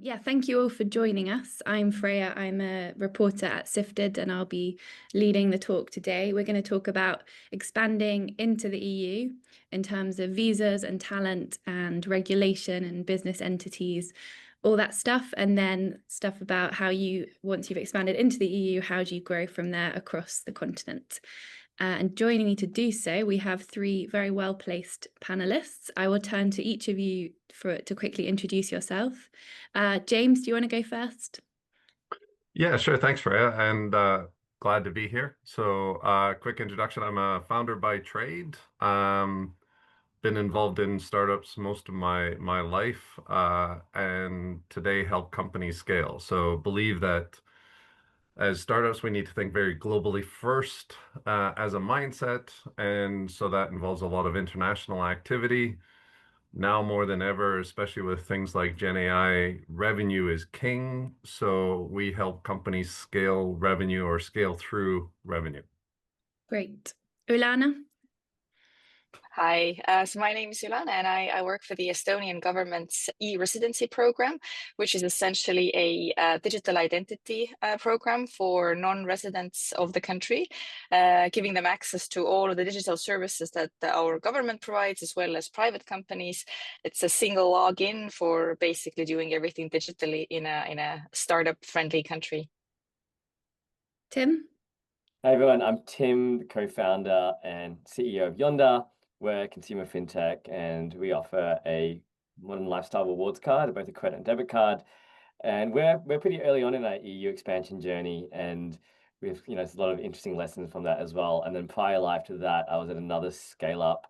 Yeah, thank you all for joining us. I'm Freya. I'm a reporter at Sifted, and I'll be leading the talk today. We're going to talk about expanding into the EU in terms of visas and talent and regulation and business entities, all that stuff, and then stuff about how once you've expanded into the EU, how do you grow from there across the continent? And joining me to do so, we have three very well-placed panelists. I will turn to each of you to quickly introduce yourself. James, do you want to go first? Yeah, sure. Thanks, Freya, and glad to be here. So, quick introduction. I'm a founder by trade. Been involved in startups most of my life, and today help companies scale. So, believe that as startups, we need to think very globally first, as a mindset, and so that involves a lot of international activity. Now more than ever, especially with things like Gen AI, revenue is king. So we help companies scale revenue or scale through revenue. Great. Ülane? Hi, so my name is Ülane, and I work for the Estonian government's e-Residency program, which is essentially a digital identity program for non-residents of the country, giving them access to all of the digital services that our government provides, as well as private companies. It's a single login for basically doing everything digitally in a startup-friendly country. Tim? Hey everyone, I'm Tim, the co-founder and CEO of Yonder. We're a consumer fintech, and we offer a modern lifestyle rewards card, both a credit and debit card. And we're pretty early on in our EU expansion journey, and we've there's a lot of interesting lessons from that as well. And then prior life to that, I was at another scale up,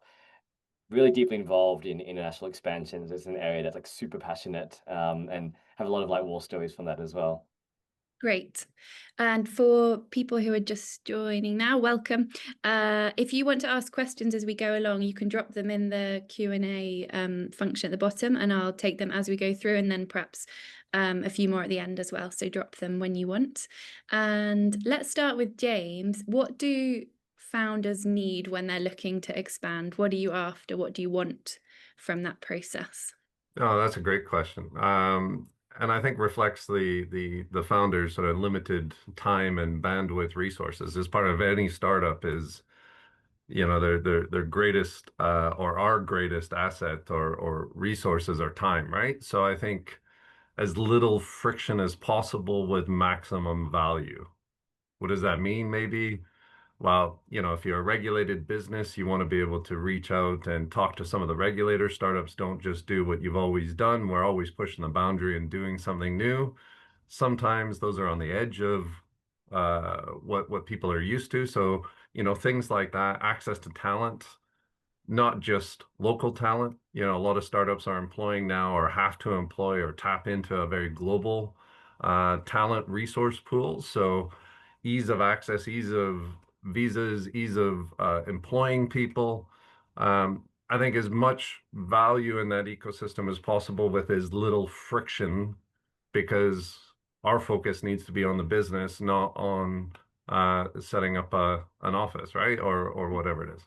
really deeply involved in international expansions. It's an area that's like super passionate, and have a lot of like war stories from that as well. Great. And for people who are just joining now, welcome. If you want to ask questions as we go along, you can drop them in the Q&A function at the bottom, and I'll take them as we go through, and then perhaps a few more at the end as well. So drop them when you want. And let's start with James. What do founders need when they're looking to expand? What are you after? What do you want from that process? Oh, that's a great question. And I think reflects the founder's sort of limited time and bandwidth resources. As part of any startup is, their greatest or our greatest asset or resources are time, right? So I think as little friction as possible with maximum value. What does that mean? Maybe, well, if you're a regulated business, you want to be able to reach out and talk to some of the regulators. Startups don't just do what you've always done. We're always pushing the boundary and doing something new. Sometimes those are on the edge of what people are used to. So, things like that, access to talent, not just local talent. A lot of startups are employing now or have to employ or tap into a very global talent resource pool. So ease of access, ease of visas, ease of employing people. I think as much value in that ecosystem as possible with as little friction, because our focus needs to be on the business, not on setting up an office, right? Or whatever it is.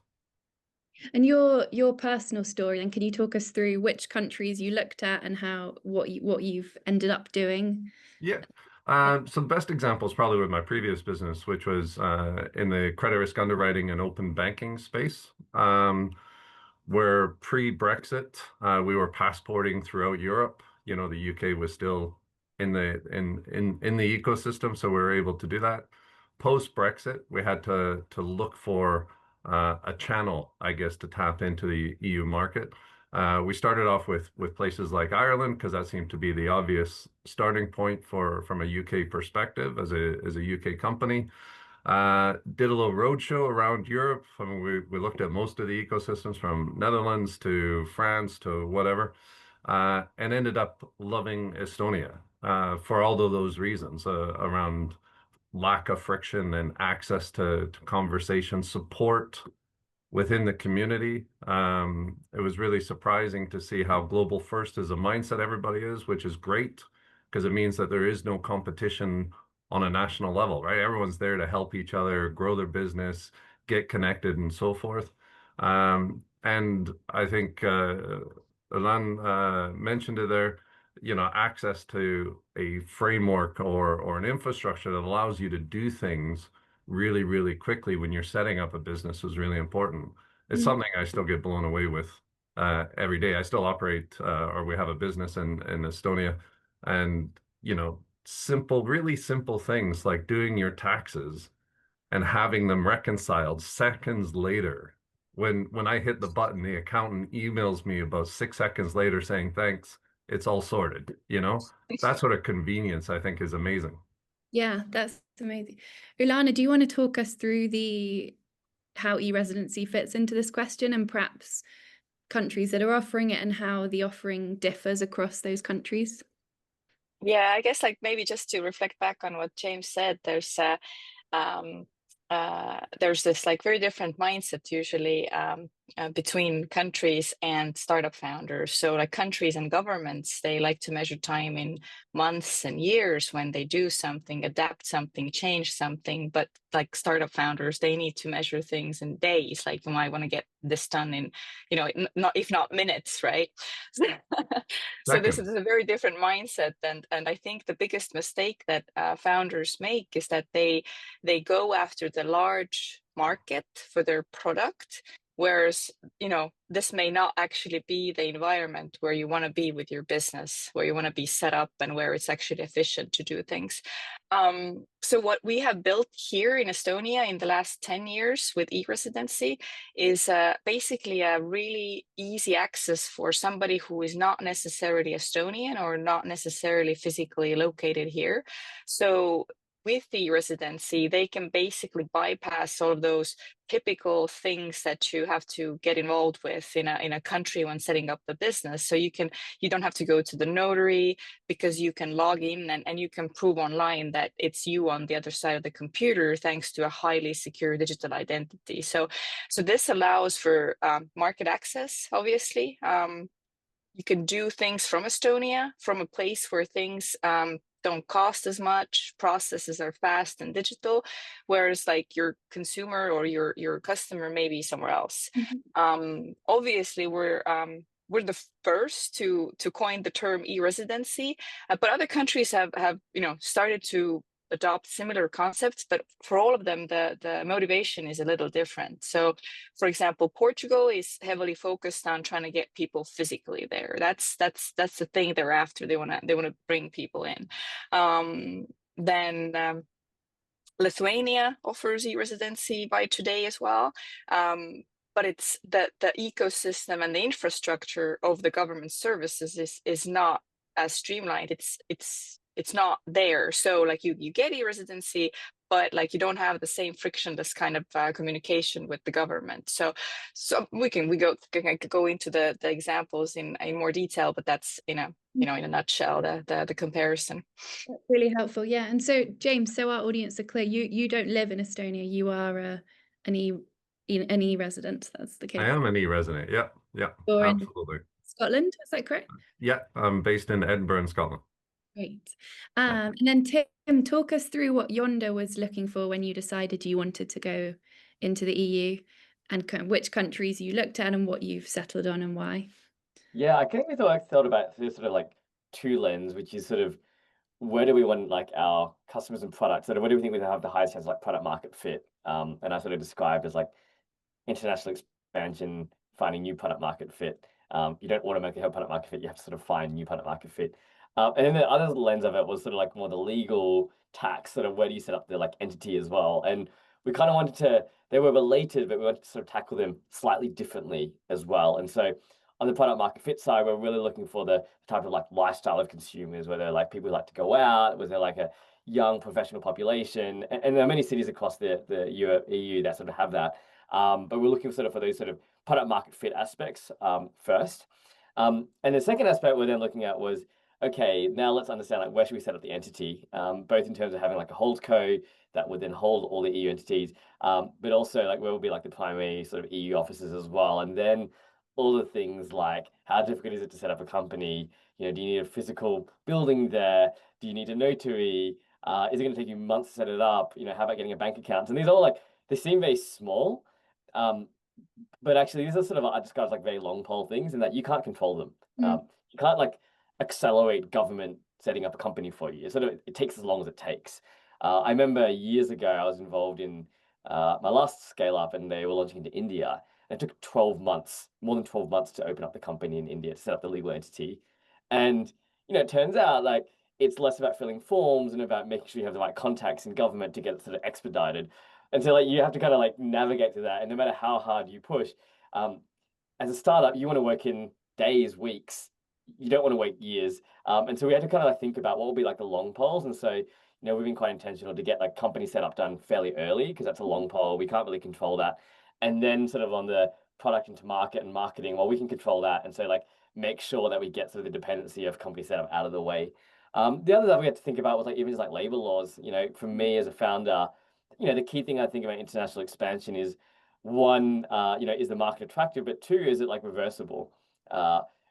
And your personal story, and can you talk us through which countries you looked at and what you've ended up doing? Yeah. So the best example is probably with my previous business, which was in the credit risk underwriting and open banking space, where pre-Brexit we were passporting throughout Europe. The UK was still in the ecosystem, so we were able to do that. Post-Brexit, we had to look for a channel, I guess, to tap into the EU market. We started off with places like Ireland because that seemed to be the obvious starting point from a UK perspective as a UK company. Did a little roadshow around Europe. I mean, we looked at most of the ecosystems from Netherlands to France to whatever, and ended up loving Estonia for all of those reasons around lack of friction and access to conversation support within the community. It was really surprising to see how global first is a mindset everybody is, which is great because it means that there is no competition on a national level, right? Everyone's there to help each other, grow their business, get connected, and so forth. And I think Ülane mentioned it there. access to a framework or an infrastructure that allows you to do things really, really quickly when you're setting up a business was really important. It's something I still get blown away with every day. I still operate, or we have a business in Estonia, and really simple things like doing your taxes and having them reconciled seconds later. When I hit the button, the accountant emails me about 6 seconds later saying, "Thanks, it's all sorted." That sort of convenience I think is amazing. Yeah, that's amazing. Ülane, do you want to talk us through how e-residency fits into this question, and perhaps countries that are offering it and how the offering differs across those countries? Yeah, I guess like maybe just to reflect back on what James said, there's this like very different mindset usually between countries and startup founders. So like countries and governments, they like to measure time in months and years when they do something, adapt something, change something. But like startup founders, they need to measure things in days. Like, I want to get this done in, not if not minutes, right? So this is Seconds. a very different mindset, and I think the biggest mistake that founders make is that they go after the large market for their product, whereas this may not actually be the environment where you want to be with your business, where you want to be set up, and where it's actually efficient to do things. So what we have built here in Estonia in the last 10 years with e-Residency is basically a really easy access for somebody who is not necessarily Estonian or not necessarily physically located here. So with the residency, they can basically bypass all of those typical things that you have to get involved with in a country when setting up the business. So you don't have to go to the notary, because you can log in and you can prove online that it's you on the other side of the computer, thanks to a highly secure digital identity. So this allows for market access, obviously. You can do things from Estonia, from a place where things don't cost as much, processes are fast and digital, whereas like your consumer or your customer may be somewhere else. Obviously, we're the first to coin the term e-residency, but other countries have started to adopt similar concepts, but for all of them, the motivation is a little different. So, for example, Portugal is heavily focused on trying to get people physically there. That's the thing they're after. They want to bring people in. Then Lithuania offers e-residency by today as well. But it's the ecosystem and the infrastructure of the government services is not as streamlined. It's not there. So like you get e-residency, but like you don't have the same frictionless kind of communication with the government. So we can go into the examples in more detail, but that's in a nutshell the comparison. That's really helpful. Yeah. And so James, so our audience are clear, you don't live in Estonia, you are an e-resident. That's the case. I am an e-resident. Yeah, Or absolutely. in Scotland, is that correct? Yeah, I'm based in Edinburgh, in Scotland. Great. And then Tim, talk us through what Yonder was looking for when you decided you wanted to go into the EU, and which countries you looked at and what you've settled on and why. Yeah, I think we thought about this sort of like two lens, which is sort of where do we want like our customers and products, so where do we think we have the highest chance of like product market fit? And I sort of described as like international expansion, finding new product market fit. You don't automatically have product market fit, you have to sort of find new product market fit. And then the other lens of it was sort of like more the legal tax, sort of where do you set up the like entity as well. And we kind of wanted to, they were related, but we wanted to sort of tackle them slightly differently as well. And so on the product market fit side, we're really looking for the type of like lifestyle of consumers, whether like people who like to go out, was there like a young professional population, and there are many cities across the EU that sort of have that. But we're looking sort of for those sort of product market fit aspects first. And the second aspect we're then looking at was, okay, now let's understand like where should we set up the entity, both in terms of having like a holdco that would then hold all the EU entities, but also like where will be like the primary sort of EU offices as well. And then all the things like how difficult is it to set up a company? Do you need a physical building there? Do you need a notary? Is it going to take you months to set it up? How about getting a bank account? And these are all like, they seem very small, but actually these are sort of, I describe as like very long pole things, in that you can't control them. You can't like accelerate government setting up a company for you. It takes as long as it takes. I remember years ago, I was involved in my last scale up, and they were launching into India. And it took 12 months, more than 12 months, to open up the company in India, to set up the legal entity. And, it turns out like it's less about filling forms and about making sure you have the right contacts in government to get it sort of expedited. And so like you have to kind of like navigate through that. And no matter how hard you push, as a startup, you want to work in days, weeks. You don't want to wait years. And so we had to kind of like think about what will be like the long poles. And so, we've been quite intentional to get like company setup done fairly early, because that's a long pole. We can't really control that. And then sort of on the product into market and marketing, well, we can control that. And so like make sure that we get sort of the dependency of company setup out of the way. The other that we had to think about was like even just like labor laws. For me as a founder, the key thing I think about international expansion is one, is the market attractive, but two, is it like reversible?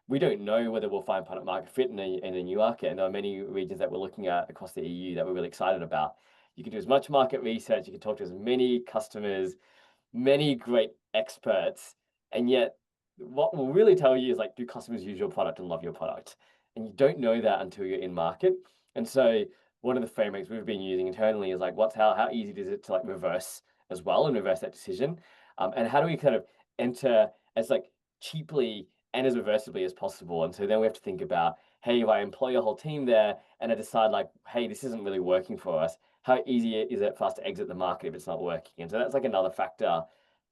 We don't know whether we'll find product market fit in a new market. And there are many regions that we're looking at across the EU that we're really excited about. You can do as much market research, you can talk to as many customers, many great experts, and yet what will really tell you is like, do customers use your product and love your product? And you don't know that until you're in market. And so one of the frameworks we've been using internally is like, how easy is it to like reverse as well and reverse that decision? And how do we kind of enter as like cheaply and as reversibly as possible? And so then we have to think about, hey, if I employ a whole team there and I decide like, hey, this isn't really working for us, how easy is it for us to exit the market if it's not working? And so that's like another factor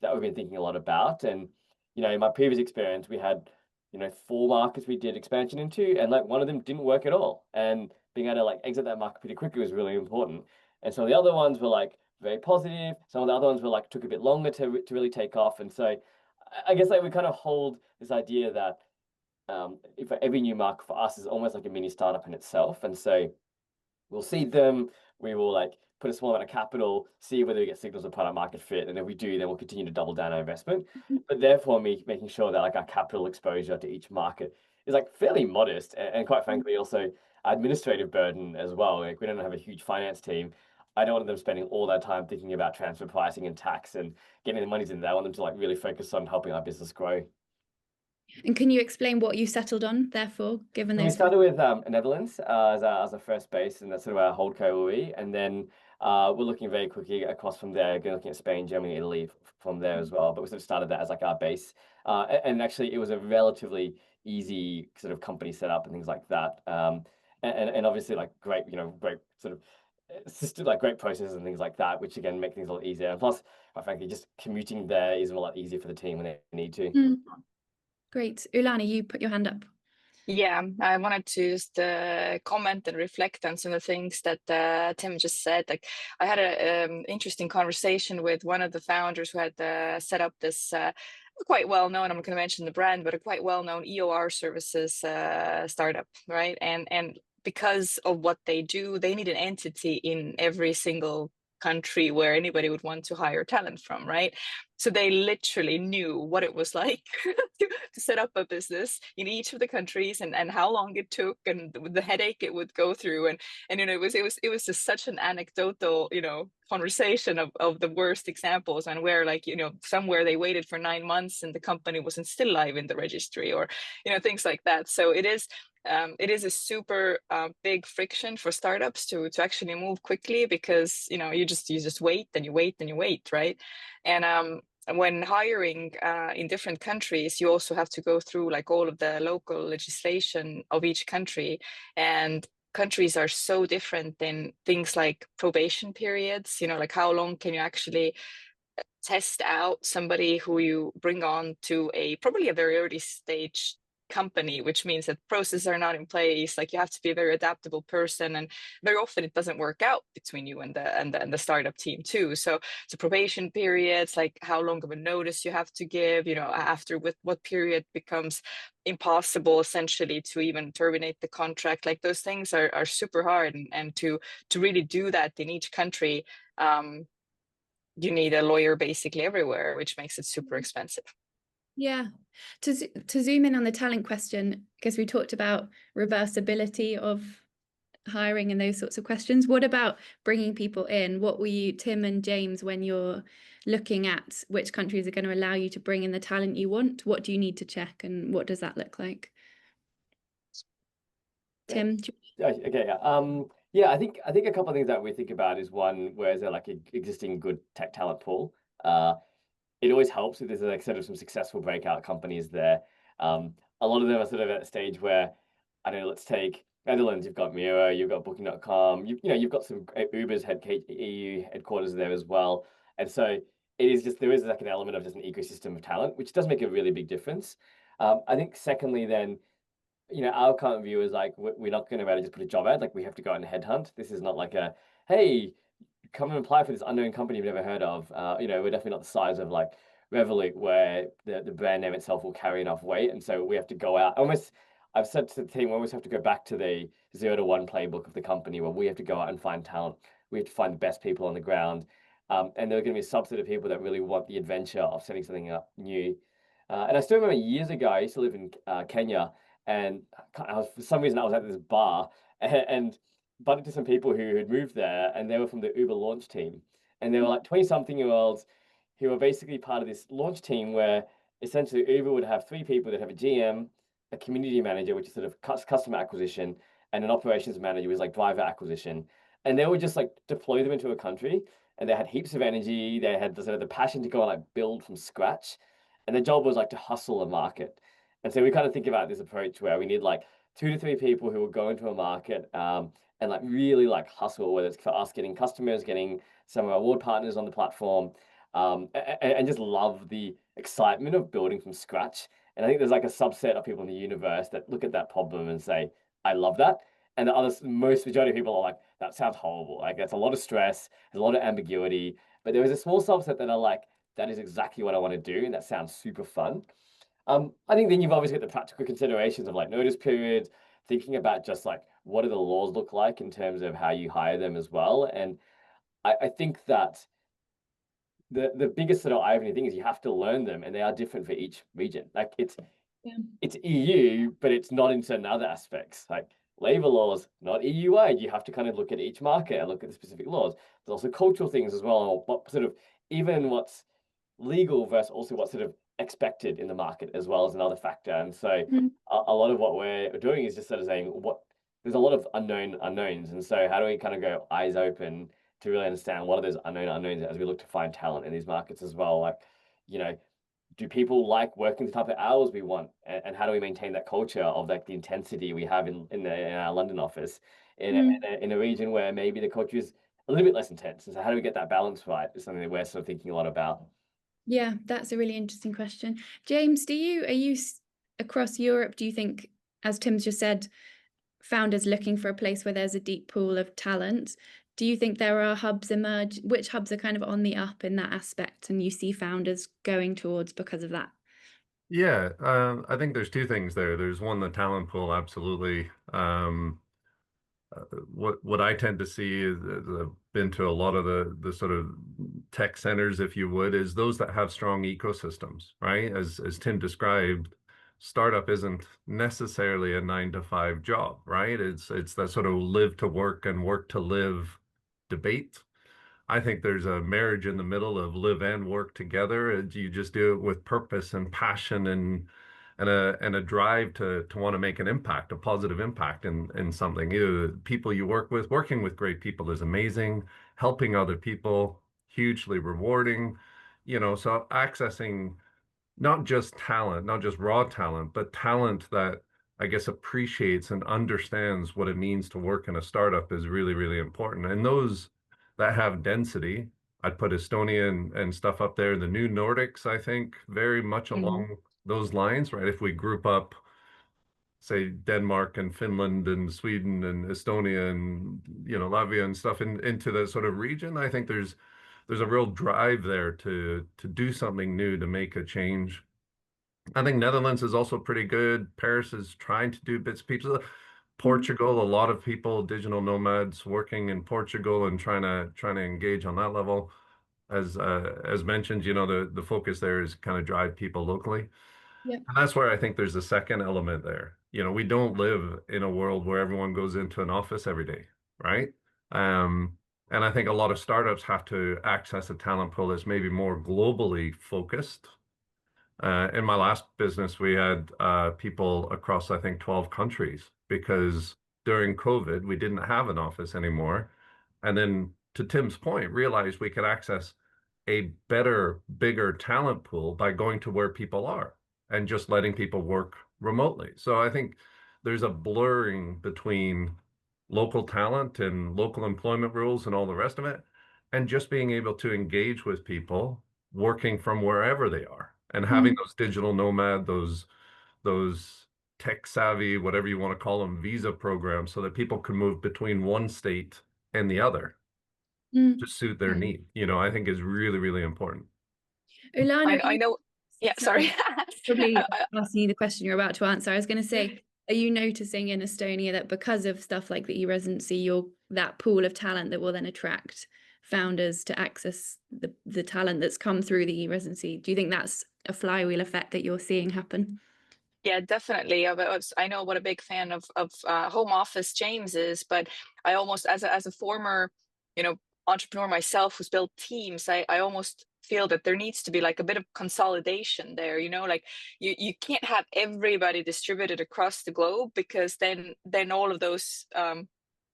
that we've been thinking a lot about. And, in my previous experience, we had, 4 markets we did expansion into, and like one of them didn't work at all. And being able to like exit that market pretty quickly was really important. And so the other ones were like very positive. Some of the other ones were like took a bit longer to really take off. And so I guess like we kind of hold this idea that if every new market for us is almost like a mini startup in itself. And so we'll seed them, we will like put a small amount of capital, see whether we get signals of product market fit. And if we do, then we'll continue to double down our investment. But therefore making sure that like our capital exposure to each market is like fairly modest, and quite frankly, also administrative burden as well. Like we don't have a huge finance team. I don't want them spending all their time thinking about transfer pricing and tax and getting the monies in there. I want them to like really focus on helping our business grow. And can you explain what you settled on, therefore, given those? We started with Netherlands as our first base, and that's sort of our holdco will be. And then we're looking very quickly across from there, looking at Spain, Germany, Italy from there as well. But we sort of started that as like our base. And actually, it was a relatively easy sort of company setup and things like that. And obviously, like great sort of system, like great processes and things like that, which again make things a lot easier. And plus, quite frankly, just commuting there is a lot easier for the team when they need to. Great. Ülane, you put your hand up. Yeah, I wanted to just comment and reflect on some of the things that Tim just said. Like, I had an interesting conversation with one of the founders who had set up this quite well known, I'm not going to mention the brand, but a quite well known EOR services startup, right? And because of what they do, they need an entity in every single country where anybody would want to hire talent from, right? So they literally knew what it was like to set up a business in each of the countries, and how long it took, and the headache it would go through, and it was just such an anecdotal conversation of the worst examples, and where like somewhere they waited for 9 months and the company wasn't still live in the registry, or things like that. So it is a super big friction for startups to actually move quickly, because you just wait and you wait and you wait, right? And when hiring in different countries, you also have to go through like all of the local legislation of each country, and countries are so different in things like probation periods. Like how long can you actually test out somebody who you bring on to probably a very early stage company, which means that processes are not in place. Like you have to be a very adaptable person, and very often it doesn't work out between you and the startup team too. So probation periods, like how long of a notice you have to give, after with what period becomes impossible essentially to even terminate the contract. Like those things are super hard, and to really do that in each country, you need a lawyer basically everywhere, which makes it super expensive. Yeah. To zoom in on the talent question, because we talked about reversibility of hiring and those sorts of questions. What about bringing people in? What were you, Tim and James, when you're looking at which countries are going to allow you to bring in the talent you want? What do you need to check, and what does that look like? Tim, Okay, yeah, I think a couple of things that we think about is one, where is there like an existing good tech talent pool? It always helps if there's like sort of some successful breakout companies there. A lot of them are sort of at a stage where, I don't know, let's take Netherlands, you've got Miro, you've got Booking.com, you've got some Uber's EU headquarters there as well. And so it is just, there is like an element of just an ecosystem of talent, which does make a really big difference. I think secondly, then, our current view is like, we're not going to be able to just put a job ad, like we have to go out and headhunt. This is not like a, hey, come and apply for this unknown company you've never heard of. We're definitely not the size of like Revolut, where the brand name itself will carry enough weight. And so we have to go out. Almost, I've said to the team, we almost have to go back to the 0 to 1 playbook of the company, where we have to go out and find talent. We have to find the best people on the ground. And there are going to be a subset of people that really want the adventure of setting something up new. And I still remember years ago, I used to live in Kenya, and for some reason I was at this bar and bumped into some people who had moved there, and they were from the Uber launch team, and they were like 20-something-year-olds who were basically part of this launch team, where essentially Uber would have 3 people that have a GM, a community manager, which is sort of customer acquisition, and an operations manager, which is like driver acquisition. And they would just like deploy them into a country, and they had heaps of energy. They had the passion to go and like build from scratch, and their job was like to hustle a market. And so we kind of think about this approach where we need like 2 to 3 people who will go into a market, and like really like hustle, whether it's for us getting customers, getting some of our award partners on the platform, and just love the excitement of building from scratch. And I think there's like a subset of people in the universe that look at that problem and say, I love that. And the others, most majority of people are like, that sounds horrible. Like, that's a lot of stress, there's a lot of ambiguity. But there is a small subset that are like, that is exactly what I want to do, and that sounds super fun. I think then you've obviously got the practical considerations of like notice periods, thinking about just like, what do the laws look like in terms of how you hire them as well. And I think that the biggest sort of eye-opening thing is you have to learn them, and they are different for each region. Like it's EU, but it's not in certain other aspects. Like labor laws, not EU-wide. You have to kind of look at each market and look at the specific laws. There's also cultural things as well, or what sort of, even what's legal versus also what's sort of expected in the market as well as another factor. And so a lot of what we're doing is just sort of saying, there's a lot of unknowns. And so how do we kind of go eyes open to really understand what are those unknowns as we look to find talent in these markets as well? Like, do people like working the type of hours we want? And how do we maintain that culture of like the intensity we have in our London office in a region where maybe the culture is a little bit less intense? And so how do we get that balance right is something that we're sort of thinking a lot about. Yeah, that's a really interesting question. James, are you across Europe, do you think, as Tim's just said, founders looking for a place where there's a deep pool of talent? Do you think there are hubs emerge? Which hubs are kind of on the up in that aspect, and you see founders going towards because of that? Yeah, I think there's 2 things there. There's one, the talent pool, absolutely. What I tend to see is, I've been to a lot of the sort of tech centers, if you would, is those that have strong ecosystems, right? As Tim described, startup isn't necessarily a 9 to 5 job, right? It's that sort of live to work and work to live debate. I think there's a marriage in the middle of live and work together. You just do it with purpose and passion and a drive to want to make an impact, a positive impact in something. People you work with, working with great people is amazing. Helping other people, hugely rewarding. So accessing not just talent, not just raw talent, but talent that I guess appreciates and understands what it means to work in a startup is really, really important. And those that have density, I'd put Estonia and stuff up there. The new Nordics, I think, very much along those lines, right? If we group up, say, Denmark and Finland and Sweden and Estonia and Latvia and stuff into that sort of region, I think there's a real drive there to do something new, to make a change. I think Netherlands is also pretty good. Paris is trying to do bits and pieces. Portugal, a lot of people, digital nomads working in Portugal and trying to engage on that level. As mentioned, the focus there is kind of drive people locally. Yep. And that's where I think there's a second element there. We don't live in a world where everyone goes into an office every day, right? And I think a lot of startups have to access a talent pool that's maybe more globally focused. In my last business, we had people across, I think, 12 countries, because during COVID, we didn't have an office anymore. And then to Tim's point, realized we could access a better, bigger talent pool by going to where people are and just letting people work remotely. So I think there's a blurring between local talent and local employment rules and all the rest of it, and just being able to engage with people working from wherever they are and having those digital nomad, those tech savvy, whatever you want to call them, visa programs so that people can move between one state and the other to suit their need, I think is really, really important. Ülane, I know. Yeah, sorry. Probably asking you the question you're about to answer. I was going to say, are you noticing in Estonia that because of stuff like the e-Residency, that pool of talent that will then attract founders to access the talent that's come through the e-Residency? Do you think that's a flywheel effect that you're seeing happen? Yeah, definitely. I know what a big fan of home office James is, but I almost, as a former, entrepreneur myself who's built teams, I almost feel that there needs to be like a bit of consolidation there. Like you can't have everybody distributed across the globe, because then all of those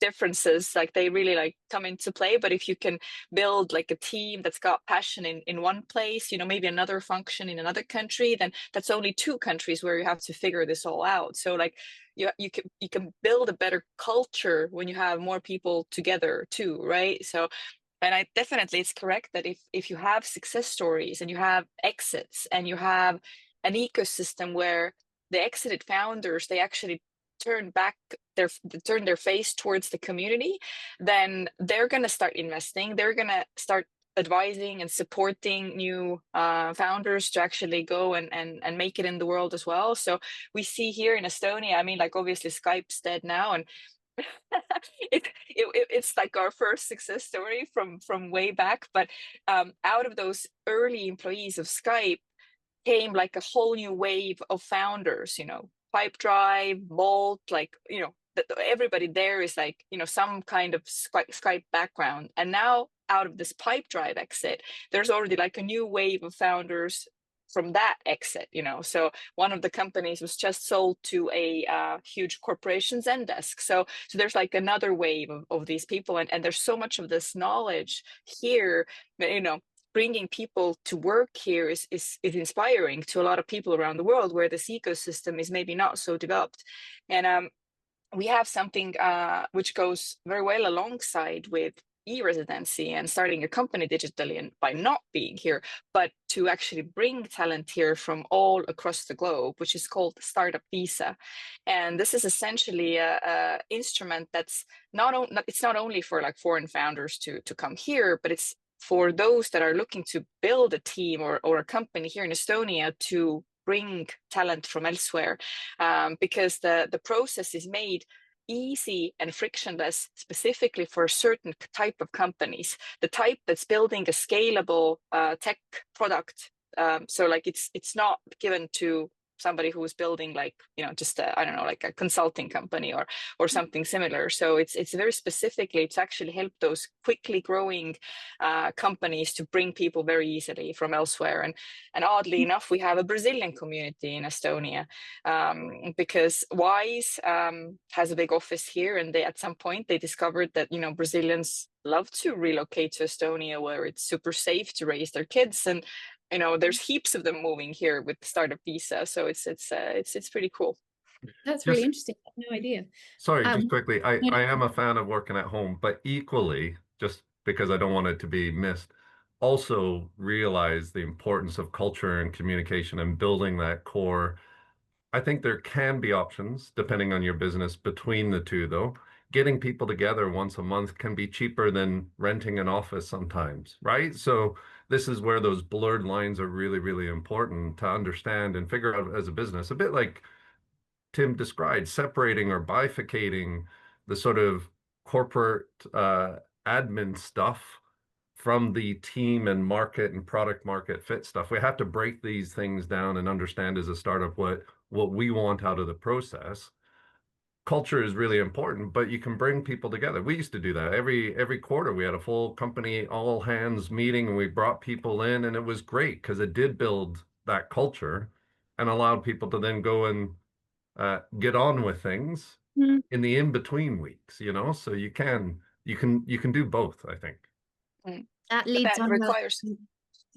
differences, like they really like come into play. But if you can build like a team that's got passion in one place, maybe another function in another country, then that's only two countries where you have to figure this all out. So like you can build a better culture when you have more people together too, right? So, and I definitely, it's correct that if you have success stories and you have exits and you have an ecosystem where the exited founders, they actually turn their face towards the community, then they're going to start investing. They're going to start advising and supporting new founders to actually go and make it in the world as well. So we see here in Estonia, I mean, like obviously Skype's dead now, and it's like our first success story from way back. But out of those early employees of Skype came like a whole new wave of founders, Pipedrive, Bolt, like, everybody there is like, some kind of Skype background. And now out of this Pipedrive exit, there's already like a new wave of founders from that exit, so one of the companies was just sold to a huge corporation, Zendesk. So there's like another wave of these people, and there's so much of this knowledge here, bringing people to work here is inspiring to a lot of people around the world where this ecosystem is maybe not so developed. And we have something which goes very well alongside with e-Residency and starting a company digitally, and by not being here, but to actually bring talent here from all across the globe, which is called Startup Visa. And this is essentially a instrument that's it's not only for like foreign founders to come here, but it's for those that are looking to build a team or a company here in Estonia to bring talent from elsewhere, because the process is made easy and frictionless specifically for a certain type of companies, the type that's building a scalable tech product. So like it's not given to somebody who is building like, just I don't know, like a consulting company or something similar. So it's very specifically to actually help those quickly growing companies to bring people very easily from elsewhere. And oddly enough, we have a Brazilian community in Estonia, because Wise has a big office here, and they at some point they discovered that Brazilians love to relocate to Estonia, where it's super safe to raise their kids, and there's heaps of them moving here with the Startup Visa. So it's pretty cool. That's really interesting. I had no idea. Sorry, just quickly, I am a fan of working at home, but equally, just because I don't want it to be missed, also realize the importance of culture and communication and building that core. I think there can be options depending on your business between the two, though. Getting people together once a month can be cheaper than renting an office sometimes, right? So this is where those blurred lines are really, really important to understand and figure out as a business. A bit like Tim described, separating or bifurcating the sort of corporate admin stuff from the team and market and product market fit stuff. We have to break these things down and understand as a startup what we want out of the process. Culture is really important, but you can bring people together. We used to do that every quarter. We had a full company all hands meeting, and we brought people in, and it was great because it did build that culture and allowed people to then go and get on with things Mm. in the in-between weeks, you know, so you can do both, I think. Mm. That But leads that on well. requires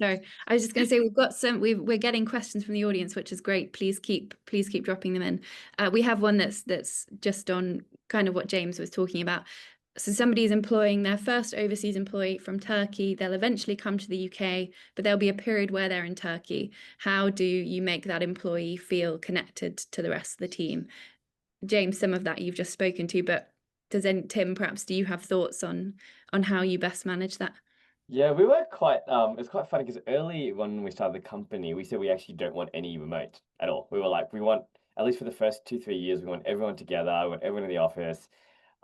Sorry, I was just going to say we're getting questions from the audience, which is great. Please keep dropping them in. We have one that's just on kind of what James was talking about. So somebody's employing their first overseas employee from Turkey. They'll eventually come to the UK, but there'll be a period where they're in Turkey. How do you make that employee feel connected to the rest of the team? James, some of that you've just spoken to, but Tim, perhaps do you have thoughts on how you best manage that? Yeah, we were quite it's quite funny because early when we started the company, we said we actually don't want any remote at all. We were like, we want, at least for the first 2, 3 years, we want everyone together, we want everyone in the office.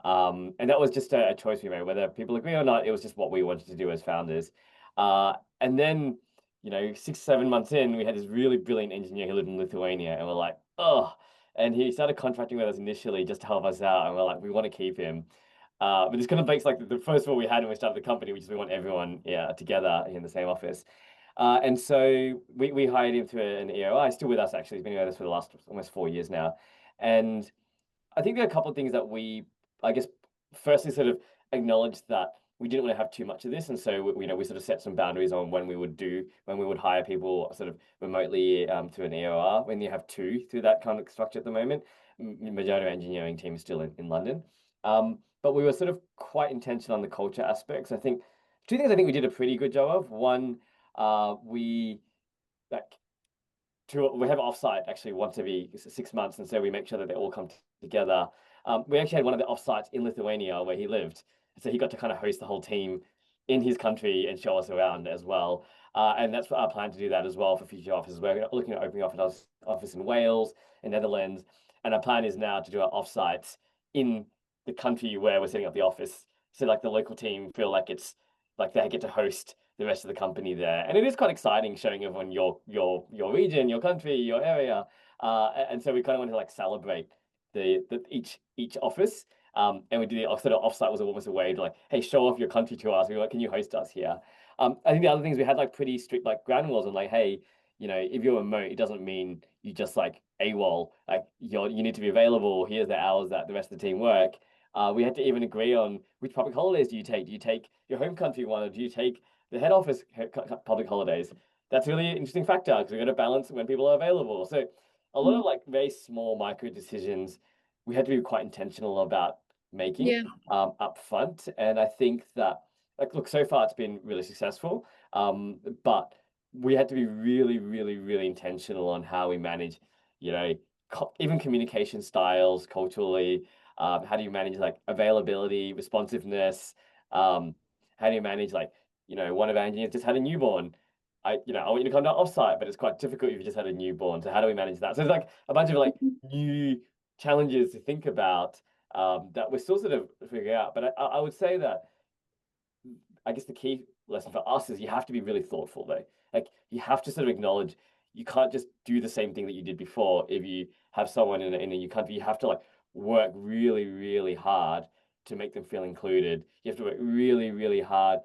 And that was just a choice we made, whether people agree or not, it was just what we wanted to do as founders. And then, 6, 7 months in, we had this really brilliant engineer who lived in Lithuania, and we're like, oh, and he started contracting with us initially just to help us out, and we're like, we want to keep him. But this kind of breaks like the first rule we had when we started the company, which is we want everyone together in the same office. And so we hired him through an EOI. He's still with us, actually. He's been with us for the last almost 4 years now. And I think there are a couple of things that we, I guess, firstly sort of acknowledged that we didn't want to have too much of this, and so we sort of set some boundaries on when we would hire people sort of remotely through an EOR. When you have two through that kind of structure at the moment, majority of engineering team is still in London. But we were sort of quite intentional on the culture aspects. I think two things I think we did a pretty good job of. One, we like we have offsite actually once every 6 months, and so we make sure that they all come together. We actually had one of the offsites in Lithuania where he lived, so he got to kind of host the whole team in his country and show us around as well. And that's our plan to do that as well for future offices. We're looking at opening office in Wales, in Netherlands, and our plan is now to do our offsites in the country where we're setting up the office, so like the local team feel like it's like they get to host the rest of the company there. And it is quite exciting showing everyone your region, your country, your area. And so we kind of want to like celebrate the each office. And we did the sort of offsite was almost a way to like, hey, show off your country to us. We were like, can you host us here? I think the other things we had like pretty strict like ground rules on like, hey, if you're remote, it doesn't mean you just like AWOL. Like you need to be available. Here's the hours that the rest of the team work. We had to even agree on which public holidays do you take? Do you take your home country one, or do you take the head office public holidays? That's really an interesting factor because we've got to balance when people are available. So a lot of like very small micro decisions we had to be quite intentional about making up front. And I think that like look, so far it's been really successful. But we had to be really, really, really intentional on how we manage, even communication styles culturally. How do you manage like availability, responsiveness? How do you manage like, one of our engineers just had a newborn. I want you to come to offsite, but it's quite difficult if you just had a newborn. So how do we manage that? So it's like a bunch of like new challenges to think about that we're still sort of figuring out. But I would say that I guess the key lesson for us is you have to be really thoughtful though. Like you have to sort of acknowledge you can't just do the same thing that you did before. If you have someone in a new country, you have to like work really, really hard to make them feel included. You have to work really, really hard,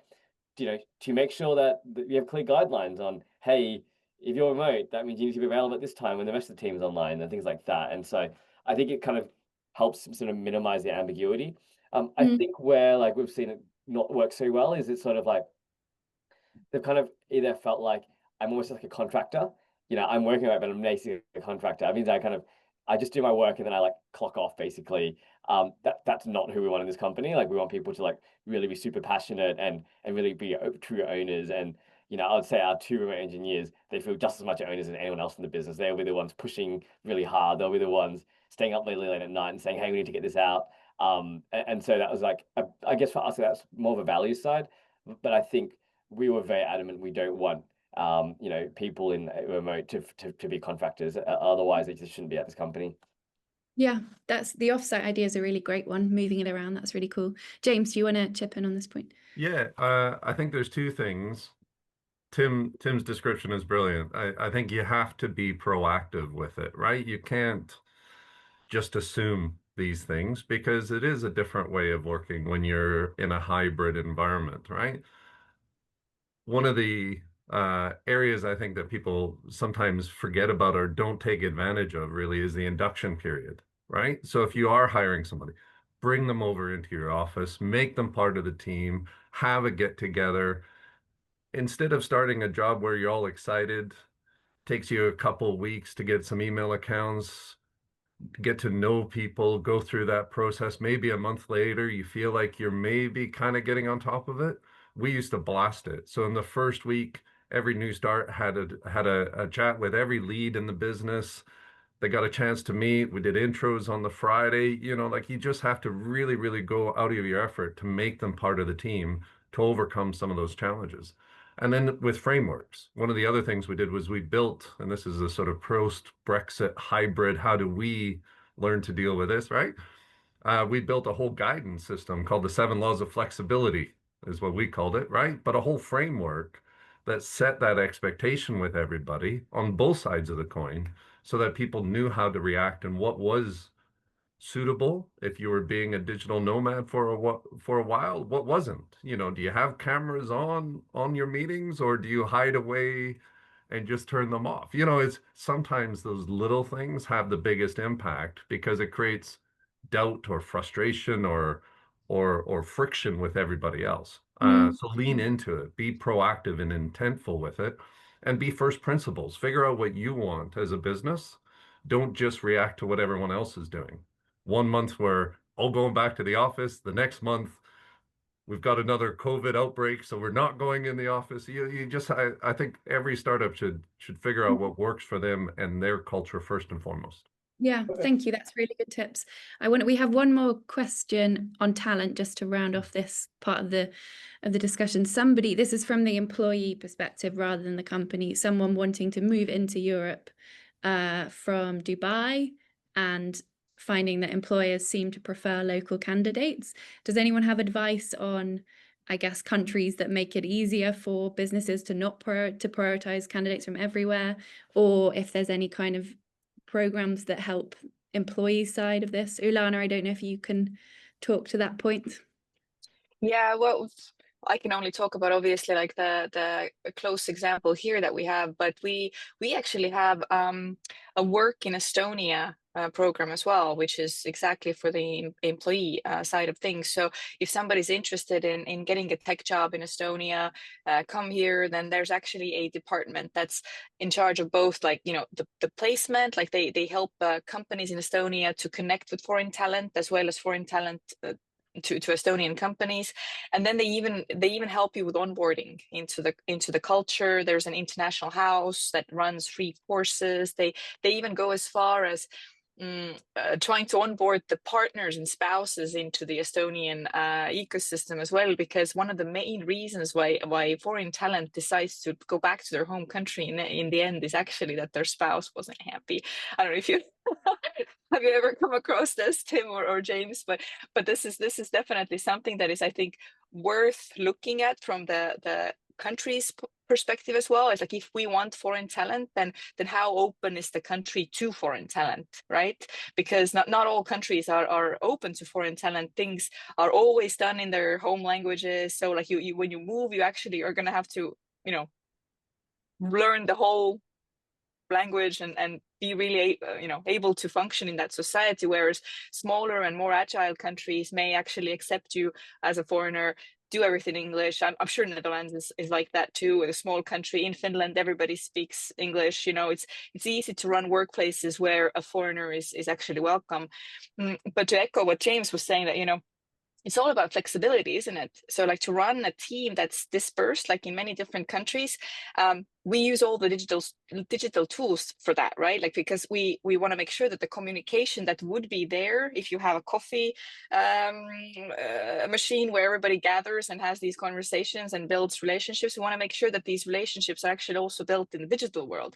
to make sure that you have clear guidelines on, hey, if you're remote, that means you need to be available at this time when the rest of the team is online and things like that. And so I think it kind of helps sort of minimize the ambiguity. I think where like we've seen it not work so well is it's sort of like they've kind of either felt like I'm almost like a contractor. I'm working on it, but I'm basically a contractor. I mean, I just do my work and then I like clock off basically. That's not who we want in this company. Like we want people to like really be super passionate and really be true owners. And I would say our two remote engineers, they feel just as much owners as anyone else in the business. They'll be the ones pushing really hard. They'll be the ones staying up really late at night and saying, hey, we need to get this out. And so that was like, I guess for us, that's more of a value side. But I think we were very adamant we don't want people in remote to be contractors. Otherwise, they just shouldn't be at this company. Yeah, that's the offsite idea is a really great one. Moving it around, that's really cool. James, do you want to chip in on this point? Yeah, I think there's two things. Tim's description is brilliant. I think you have to be proactive with it, right? You can't just assume these things because it is a different way of working when you're in a hybrid environment, right? One of the areas I think that people sometimes forget about or don't take advantage of really is the induction period, right? So if you are hiring somebody, bring them over into your office, make them part of the team, have a get together. Instead of starting a job where you're all excited, takes you a couple of weeks to get some email accounts, get to know people, go through that process. Maybe a month later, you feel like you're maybe kind of getting on top of it. We used to blast it. So in the first week, every new start had a chat with every lead in the business. They got a chance to meet. We did intros on the Friday. You know, like you just have to really, really go out of your effort to make them part of the team to overcome some of those challenges. And then with frameworks, one of the other things we did was we built, and this is a sort of post-Brexit hybrid, how do we learn to deal with this, right? We built a whole guidance system called the 7 Laws of Flexibility, is what we called it, right? But a whole framework that set that expectation with everybody on both sides of the coin so that people knew how to react and what was suitable if you were being a digital nomad for a while, what wasn't. You know, do you have cameras on your meetings, or do you hide away and just turn them off? You know, it's sometimes those little things have the biggest impact because it creates doubt or frustration or friction with everybody else. So lean into it, be proactive and intentful with it, and be first principles. Figure out what you want as a business. Don't just react to what everyone else is doing. 1 month we're all going back to the office. The next month we've got another COVID outbreak, so we're not going in the office. I think every startup should figure out what works for them and their culture first and foremost. Yeah, thank you. That's really good tips. We have one more question on talent just to round off this part of the discussion. This is from the employee perspective rather than the company, someone wanting to move into Europe from Dubai and finding that employers seem to prefer local candidates. Does anyone have advice on, I guess, countries that make it easier for businesses to not prioritize candidates from everywhere, or if there's any kind of programs that help employee side of this? Ülane, I don't know if you can talk to that point. Yeah, well, I can only talk about obviously like the close example here that we have, but we actually have a work in Estonia program as well, which is exactly for the employee side of things. So if somebody's interested in getting a tech job in Estonia, come here, then there's actually a department that's in charge of both, like, you know, the placement, like they help companies in Estonia to connect with foreign talent as well as foreign talent to Estonian companies, and then they even help you with onboarding into the culture. There's an international house that runs free courses. They even go as far as trying to onboard the partners and spouses into the Estonian ecosystem as well, because one of the main reasons why foreign talent decides to go back to their home country in the end is actually that their spouse wasn't happy. I don't know if you have you ever come across this, Tim or James, but this is definitely something that is, I think, worth looking at from the country's perspective as well. It's like, if we want foreign talent, then how open is the country to foreign talent, right? Because not all countries are open to foreign talent. Things are always done in their home languages. So like you when you move, you actually are going to have to, you know, learn the whole language and be really able to function in that society, whereas smaller and more agile countries may actually accept you as a foreigner, do everything in English. I'm sure Netherlands is like that too. With a small country, in Finland everybody speaks English. You know, it's easy to run workplaces where a foreigner is actually welcome. But to echo what James was saying, that, you know, it's all about flexibility, isn't it? So like, to run a team that's dispersed, like in many different countries, we use all the digital tools for that, right? Like, because we want to make sure that the communication that would be there, if you have a coffee machine where everybody gathers and has these conversations and builds relationships, we want to make sure that these relationships are actually also built in the digital world.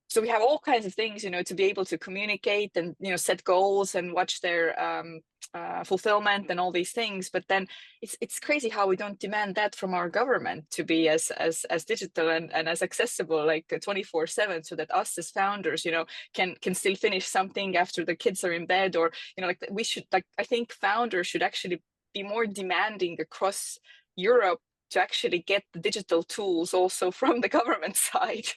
So we have all kinds of things, you know, to be able to communicate and, you know, set goals and watch their fulfillment and all these things. But then it's crazy how we don't demand that from our government to be as digital and as accessible, like 24/7, so that us as founders, you know, can still finish something after the kids are in bed, or, you know, like, we should, like, I think founders should actually be more demanding across Europe to actually get the digital tools also from the government side.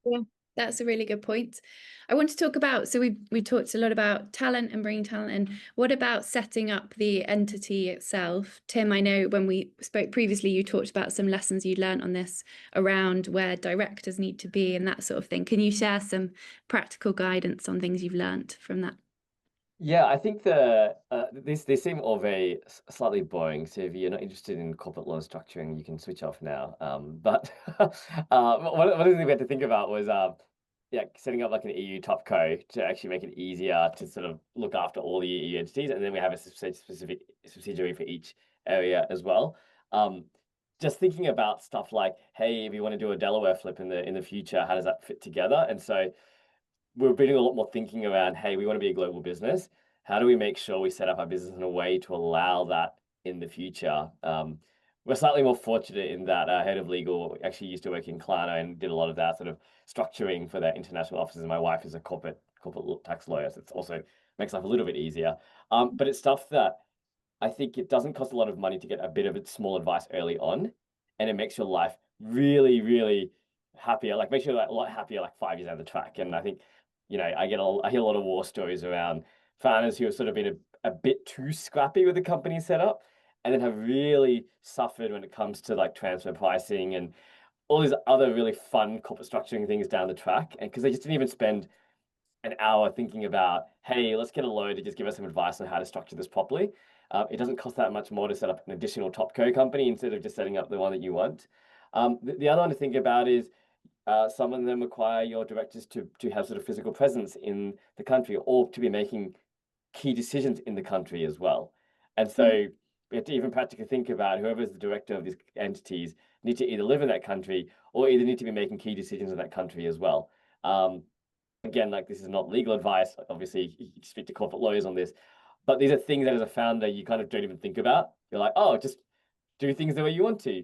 Yeah, that's a really good point. I want to talk about, so we talked a lot about talent and bringing talent in. What about setting up the entity itself? Tim, I know when we spoke previously, you talked about some lessons you'd learned on this around where directors need to be and that sort of thing. Can you share some practical guidance on things you've learned from that? Yeah, I think they seem all very slightly boring. So if you're not interested in corporate law structuring, you can switch off now. But one of the things we had to think about was setting up like an EU top co to actually make it easier to sort of look after all the EU entities, and then we have a specific subsidiary for each area as well. Just thinking about stuff like, hey, if you want to do a Delaware flip in the future, how does that fit together? And so we're doing a lot more thinking around, hey, we want to be a global business. How do we make sure we set up our business in a way to allow that in the future? We're slightly more fortunate in that our head of legal actually used to work in Klarna and did a lot of that sort of structuring for their international offices. And my wife is a corporate tax lawyer, so it also makes life a little bit easier. But it's stuff that I think it doesn't cost a lot of money to get a bit of small advice early on, and it makes your life really, really happier. Like makes you a lot happier like 5 years down the track. And I think, I hear a lot of war stories around founders who have sort of been a bit too scrappy with the company setup, and then have really suffered when it comes to like transfer pricing and all these other really fun corporate structuring things down the track. And because they just didn't even spend an hour thinking about, hey, let's get a lawyer to just give us some advice on how to structure this properly. It doesn't cost that much more to set up an additional top co company instead of just setting up the one that you want. The other one to think about is some of them require your directors to have sort of physical presence in the country, or to be making key decisions in the country as well. And so we have to even practically think about whoever's the director of these entities need to either live in that country or either need to be making key decisions in that country as well. Again, like this is not legal advice. Obviously, you speak to corporate lawyers on this, but these are things that as a founder, you kind of don't even think about. You're like, oh, just do things the way you want to.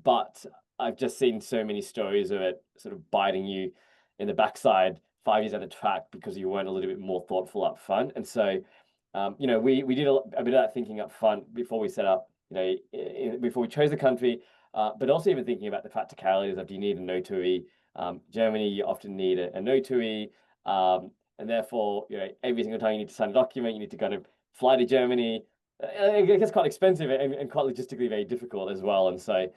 But I've just seen so many stories of it sort of biting you in the backside 5 years down the track because you weren't a little bit more thoughtful up front. And so, we did a bit of that thinking up front before we set up, before we chose the country, but also even thinking about the practicalities of, do you need a notary? Germany, you often need a notary. And therefore, every single time you need to sign a document, you need to kind of fly to Germany. It gets quite expensive and quite logistically very difficult as well. And so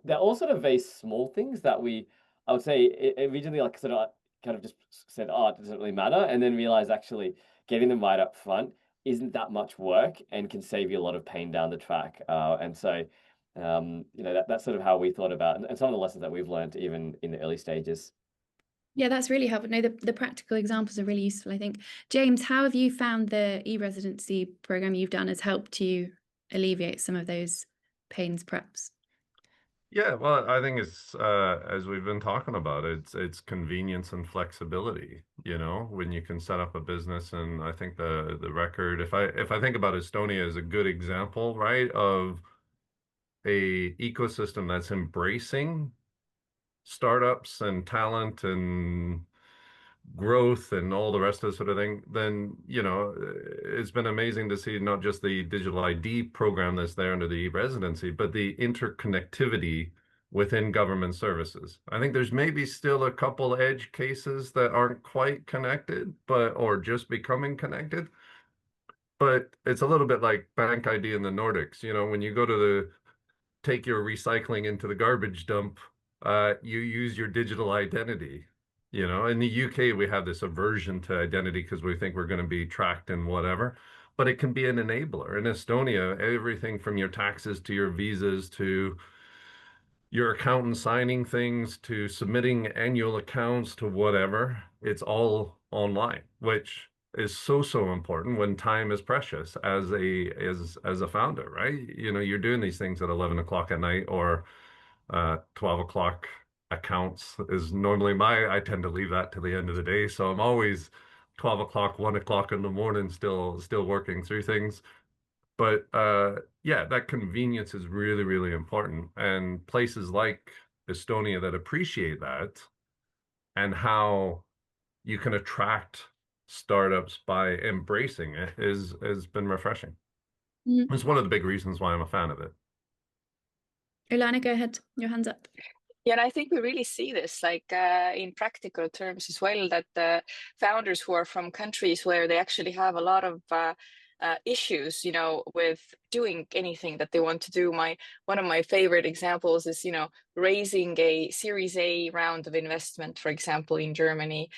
they're all sort of very small things that I would say originally like sort of kind of just said, oh, it doesn't really matter. And then realize actually getting them right up front isn't that much work and can save you a lot of pain down the track. And so, that's sort of how we thought about and some of the lessons that we've learned even in the early stages. Yeah, that's really helpful. No, the practical examples are really useful, I think. James, how have you found the e-Residency program you've done has helped you alleviate some of those pains, perhaps? Yeah, well, I think it's as we've been talking about, it's convenience and flexibility, when you can set up a business. And I think the record, if I think about Estonia as a good example, right, of a ecosystem that's embracing startups and talent and growth and all the rest of the sort of thing, then it's been amazing to see not just the digital ID program that's there under the e-Residency, but the interconnectivity within government services. I think there's maybe still a couple edge cases that aren't quite connected, or just becoming connected. But it's a little bit like bank ID in the Nordics. When you go to take your recycling into the garbage dump, you use your digital identity. In the UK, we have this aversion to identity because we think we're going to be tracked and whatever, but it can be an enabler. In Estonia, everything from your taxes to your visas to your accountant signing things to submitting annual accounts to whatever, it's all online, which is so important when time is precious as a founder, right? You're doing these things at 11 o'clock at night, or 12 o'clock accounts is normally I tend to leave that to the end of the day. So I'm always 12 o'clock, 1 o'clock in the morning, still working through things. But yeah, that convenience is really, really important. And places like Estonia that appreciate that, and how you can attract startups by embracing it has been refreshing. It's one of the big reasons why I'm a fan of it. Ülane, go ahead. Your hand's up. Yeah, and I think we really see this like in practical terms as well, that the founders who are from countries where they actually have a lot of issues, with doing anything that they want to do. One of my favorite examples is, raising a Series A round of investment, for example, in Germany,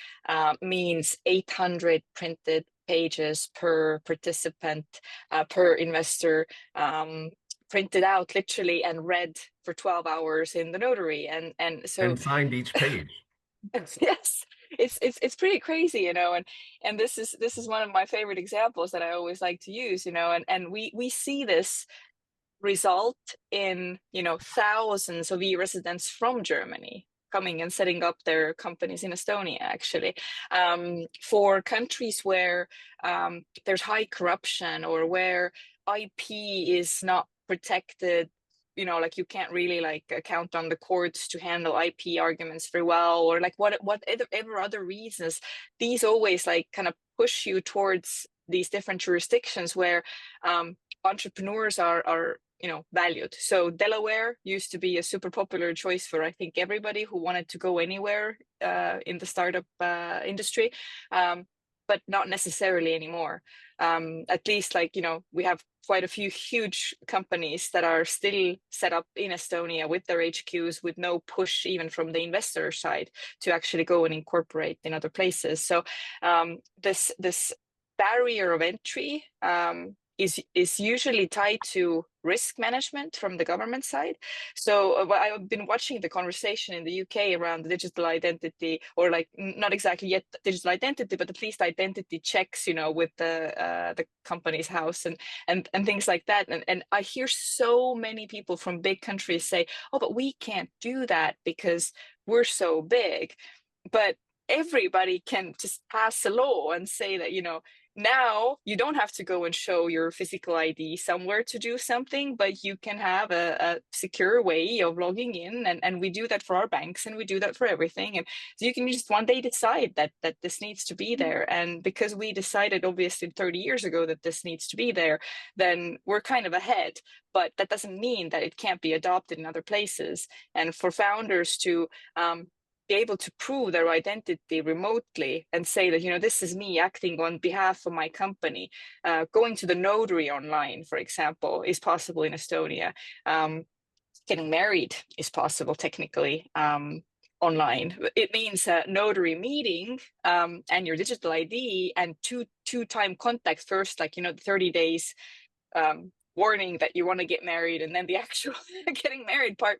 means 800 printed pages per participant, per investor, printed out literally and read for 12 hours in the notary, and so And signed each page. yes, it's pretty crazy, and this is one of my favorite examples that I always like to use, and we see this result in thousands of e-residents from Germany coming and setting up their companies in Estonia, actually, for countries where there's high corruption, or where IP is not protected. Like, you can't really count on the courts to handle IP arguments very well, or like whatever other reasons. These always kind of push you towards these different jurisdictions where entrepreneurs are valued. So Delaware used to be a super popular choice for, I think, everybody who wanted to go anywhere in the startup industry, but not necessarily anymore. At least, we have quite a few huge companies that are still set up in Estonia with their HQs, with no push even from the investor side to actually go and incorporate in other places. So this barrier of entry is usually tied to risk management from the government side. So I've been watching the conversation in the UK around the digital identity, or not exactly yet digital identity, but at least identity checks, with the company's house and things like that. And I hear so many people from big countries say, oh, but we can't do that because we're so big. But everybody can just pass a law and say that, now you don't have to go and show your physical ID somewhere to do something, but you can have a secure way of logging in. And we do that for our banks, and we do that for everything. And so you can just one day decide that this needs to be there. And because we decided, obviously, 30 years ago that this needs to be there, then we're kind of ahead. But that doesn't mean that it can't be adopted in other places. And for founders to be able to prove their identity remotely and say that, this is me acting on behalf of my company. Going to the notary online, for example, is possible in Estonia. Getting married is possible technically online. It means a notary meeting and your digital ID and two-time contact first, 30 days warning that you want to get married, and then the actual getting married part.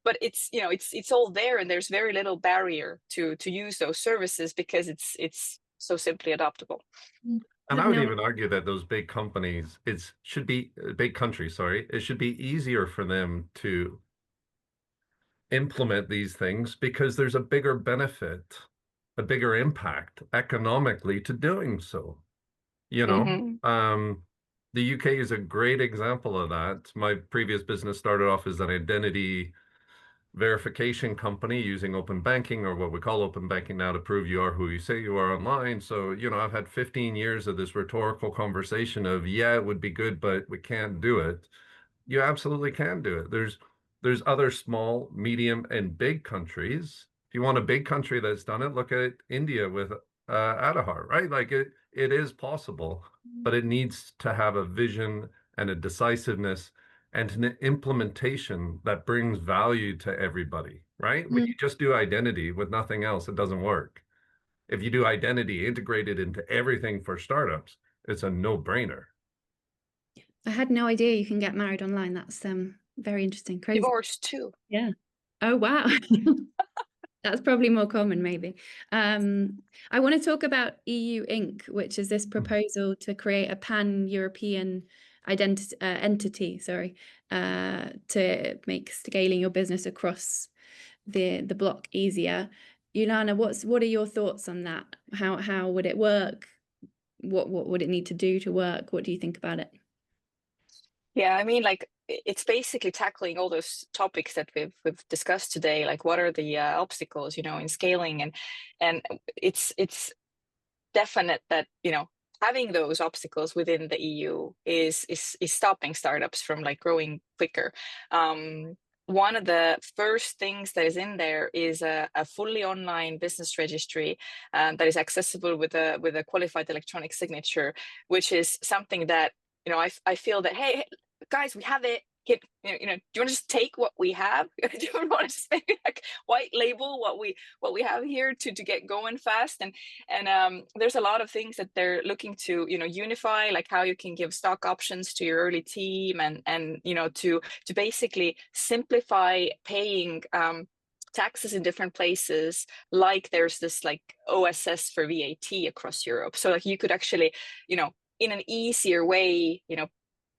But it's it's all there, and there's very little barrier to use those services because it's so simply adoptable. And I would even argue that those big companies, should be big countries, sorry, it should be easier for them to implement these things because there's a bigger benefit, a bigger impact economically to doing so. The UK is a great example of that. My previous business started off as an identity verification company using open banking, or what we call open banking now, to prove you are who you say you are online. So, I've had 15 years of this rhetorical conversation of, yeah, it would be good, but we can't do it. You absolutely can do it. There's other small, medium, and big countries. If you want a big country that's done it, look at India with Aadhaar, right? Like it is possible, but it needs to have a vision and a decisiveness and an implementation that brings value to everybody, right? When you just do identity with nothing else, it doesn't work. If you do identity integrated into everything for startups, it's a no-brainer. I had no idea you can get married online. That's very interesting. Crazy. Divorce too. Yeah. Oh, wow. That's probably more common, maybe. I want to talk about EU Inc., which is this proposal to create a pan-European entity, to make scaling your business across the block easier. Ülane, what are your thoughts on that? How would it work? What would it need to do to work? What do you think about it? Yeah, I mean, it's basically tackling all those topics that we've discussed today. Like, what are the obstacles, in scaling, and it's definite that having those obstacles within the EU is stopping startups from growing quicker. one of the first things that is in there is a fully online business registry that is accessible with a qualified electronic signature, which is something that, you know, I feel that, hey, guys, we have it. Do you want to just take what we have? Do you want to just maybe like white label what we have here to get going fast? And there's a lot of things that they're looking to, you know, unify, like how you can give stock options to your early team, and you know, to basically simplify paying taxes in different places. Like there's this like OSS for VAT across Europe, so like you could actually, you know, in an easier way, you know,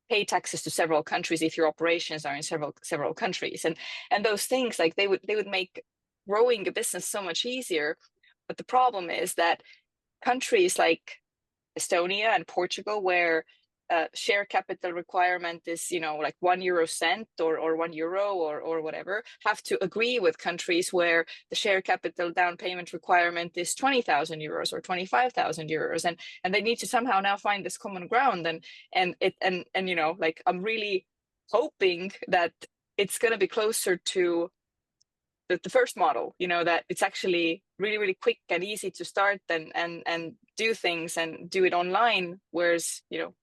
pay taxes to several countries if your operations are in several countries, and those things, like they would make growing a business so much easier. But the problem is that countries like Estonia and Portugal, where share capital requirement is, you know, like €1 or €1 or whatever, have to agree with countries where the share capital down payment requirement is €20,000 or €25,000, and they need to somehow now find this common ground. And you know, like I'm really hoping that it's going to be closer to the first model, you know, that it's actually really quick and easy to start and do things and do it online, whereas, you know,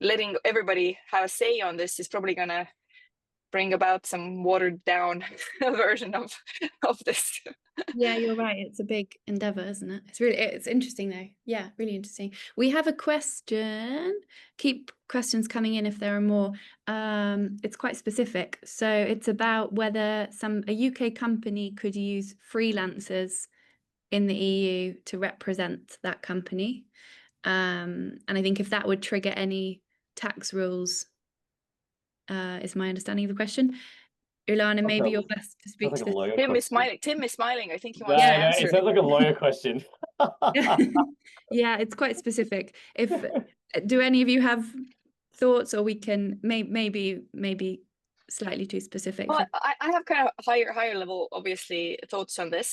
letting everybody have a say on this is probably going to bring about some watered down version of this. Yeah, you're right. It's a big endeavor, isn't it? It's interesting though. Yeah, really interesting. We have a question. Keep questions coming in if there are more. It's quite specific. So it's about whether a UK company could use freelancers in the EU to represent that company. And I think if that would trigger any tax rules, is my understanding of the question. Ülane, maybe you're best to speak to this. Tim is smiling. I think he wants to answer. It sounds like a lawyer question. Yeah, it's quite specific. Do any of you have thoughts, or we can maybe slightly too specific? Well, I have kind of higher level, obviously, thoughts on this.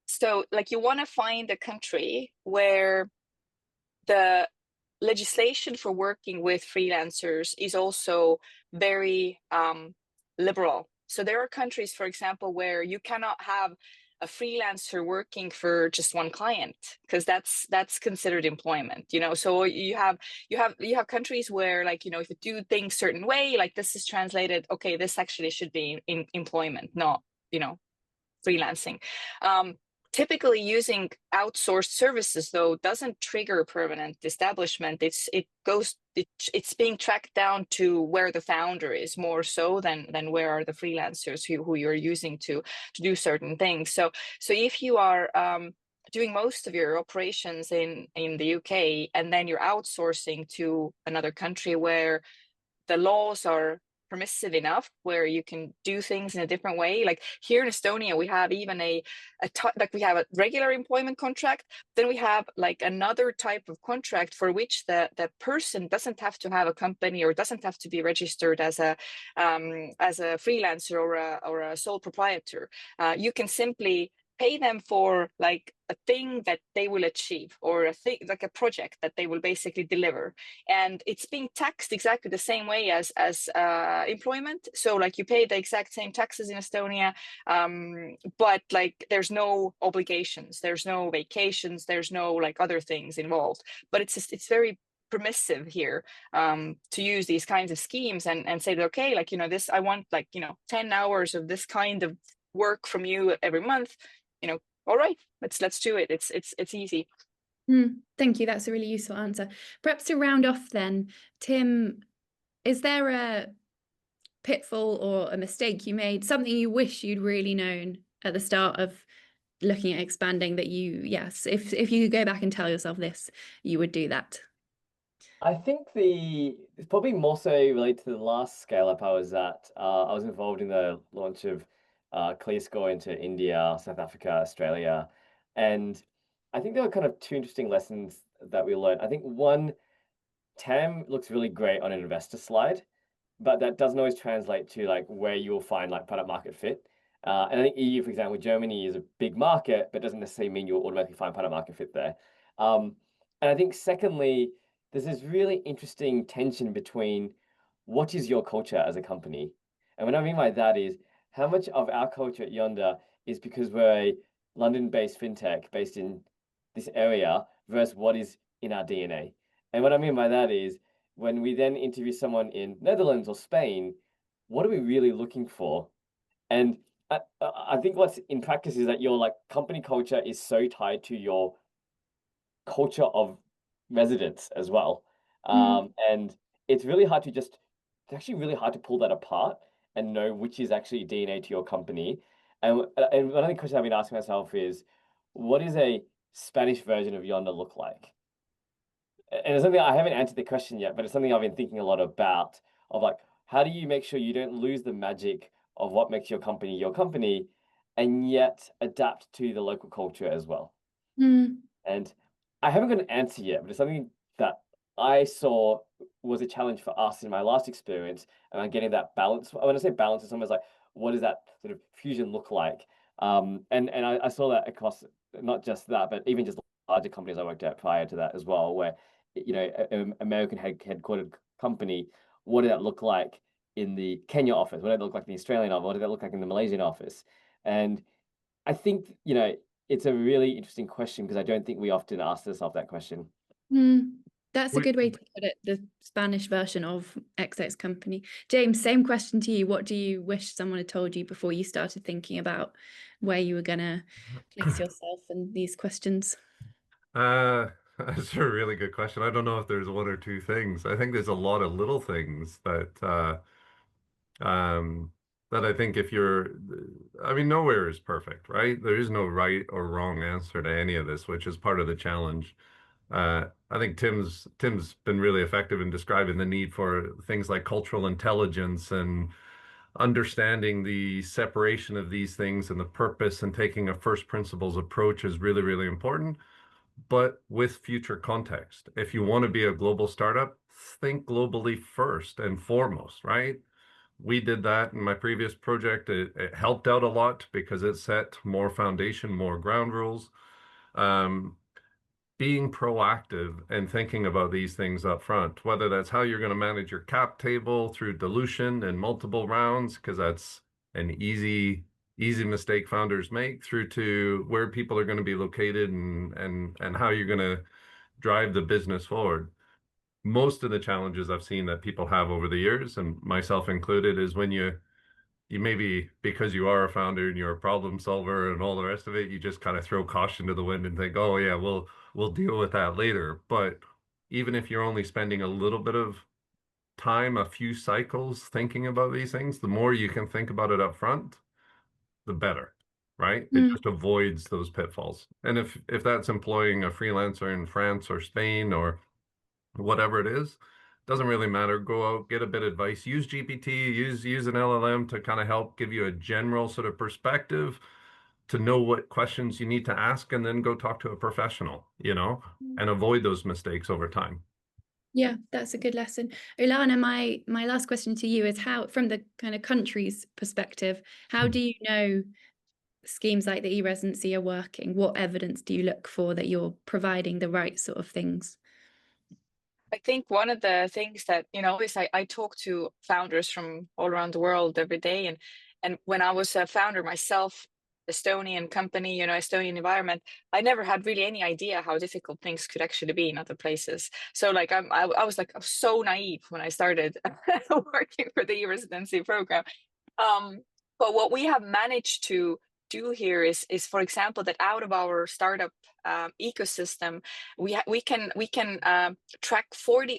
So like you want to find a country where the legislation for working with freelancers is also very liberal. So there are countries, for example, where you cannot have a freelancer working for just one client, because that's considered employment, you know. So you have countries where, like, you know, if you do things certain way, like this is translated, okay, this actually should be in employment, not, you know, freelancing. Typically using outsourced services, though, doesn't trigger permanent establishment. It's being tracked down to where the founder is, more so than where are the freelancers who you're using to do certain things. So if you are doing most of your operations in the UK, and then you're outsourcing to another country where the laws are permissive enough, where you can do things in a different way. Like here in Estonia, we have even like we have a regular employment contract. Then we have like another type of contract for which the person doesn't have to have a company or doesn't have to be registered as a freelancer or a sole proprietor. You can simply pay them for like a thing that they will achieve, or a thing like a project that they will basically deliver, and it's being taxed exactly the same way as employment. So like you pay the exact same taxes in Estonia, but like there's no obligations, there's no vacations, there's no like other things involved. But it's very permissive here to use these kinds of schemes and say that, okay, like, you know, this, I want like, you know, 10 hours of this kind of work from you every month, you know, all right, let's do it. It's easy. Thank you. That's a really useful answer. Perhaps to round off then, Tim, is there a pitfall or a mistake you made, something you wish you'd really known at the start of looking at expanding, that if you could go back and tell yourself this, you would do that? I think it's probably more so related to the last scale up I was at. I was involved in the launch of ClearScore into India, South Africa, Australia. And I think there were kind of two interesting lessons that we learned. I think one, TAM looks really great on an investor slide, but that doesn't always translate to like where you'll find like product market fit. And I think EU, for example, Germany is a big market, but doesn't necessarily mean you'll automatically find product market fit there. And I think secondly, there's this really interesting tension between what is your culture as a company And what I mean by that is how much of our culture at Yonder is because we're a London-based fintech based in this area versus what is in our DNA. And what I mean by that is when we then interview someone in Netherlands or Spain, what are we really looking for? And I think what's in practice is that your like company culture is so tied to your culture of residents as well. And it's really hard to it's actually really hard to pull that apart and know which is actually DNA to your company. And one of the questions I've been asking myself is, what is a Spanish version of Yonder look like? And it's something I haven't answered the question yet, but it's something I've been thinking a lot about of like, how do you make sure you don't lose the magic of what makes your company and yet adapt to the local culture as well? And I haven't got an answer yet, but it's something that I saw was a challenge for us in my last experience around getting that balance. When I say balance, it's almost like, what does that sort of fusion look like? And I saw that across not just that, but even just larger companies I worked at prior to that as well, where, you know, an American headquartered company, what did that look like in the Kenya office? What did it look like in the Australian office? What did that look like in the Malaysian office? And I think, you know, it's a really interesting question because I don't think we often ask ourselves that question. That's a good way to put it, the Spanish version of XX company. James, same question to you. What do you wish someone had told you before you started thinking about where you were going to place yourself in these questions? That's a really good question. I don't know if there's one or two things. I think there's a lot of little things that I think I mean, nowhere is perfect, right? There is no right or wrong answer to any of this, which is part of the challenge. I think Tim's been really effective in describing the need for things like cultural intelligence and understanding the separation of these things and the purpose and taking a first principles approach is really, really important, but with future context. If you want to be a global startup, think globally first and foremost, right? We did that in my previous project. It helped out a lot because it set more foundation, more ground rules. Being proactive and thinking about these things up front, whether that's how you're going to manage your cap table through dilution and multiple rounds, because that's an easy mistake founders make, through to where people are going to be located and how you're going to drive the business forward. Most of the challenges I've seen that people have over the years, and myself included, is when you maybe, because you are a founder and you're a problem solver and all the rest of it, you just kind of throw caution to the wind and think, oh yeah, we'll deal with that later. But even if you're only spending a little bit of time, a few cycles thinking about these things, the more you can think about it up front, the better, right? It just avoids those pitfalls. And if that's employing a freelancer in France or Spain or whatever it is, doesn't really matter. Go out, get a bit of advice, use GPT, use an LLM to kind of help give you a general sort of perspective to know what questions you need to ask, and then go talk to a professional, you know, and avoid those mistakes over time. Yeah, that's a good lesson. Ülane, my last question to you is, how, from the kind of country's perspective, how do you know schemes like the e-Residency are working? What evidence do you look for that you're providing the right sort of things? I think one of the things that, you know, is I talk to founders from all around the world every day. And when I was a founder myself, Estonian company, you know, Estonian environment, I never had really any idea how difficult things could actually be in other places. So like I was so naive when I started working for the e-Residency program. But what we have managed to do here is for example, that out of our startup ecosystem, we can track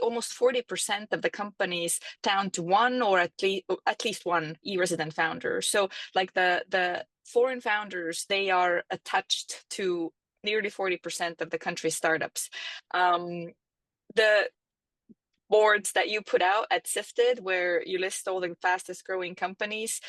almost 40% of the companies down to one or at least one e-resident founder. So like the foreign founders, they are attached to nearly 40% of the country's startups. The boards that you put out at Sifted, where you list all the fastest growing companies,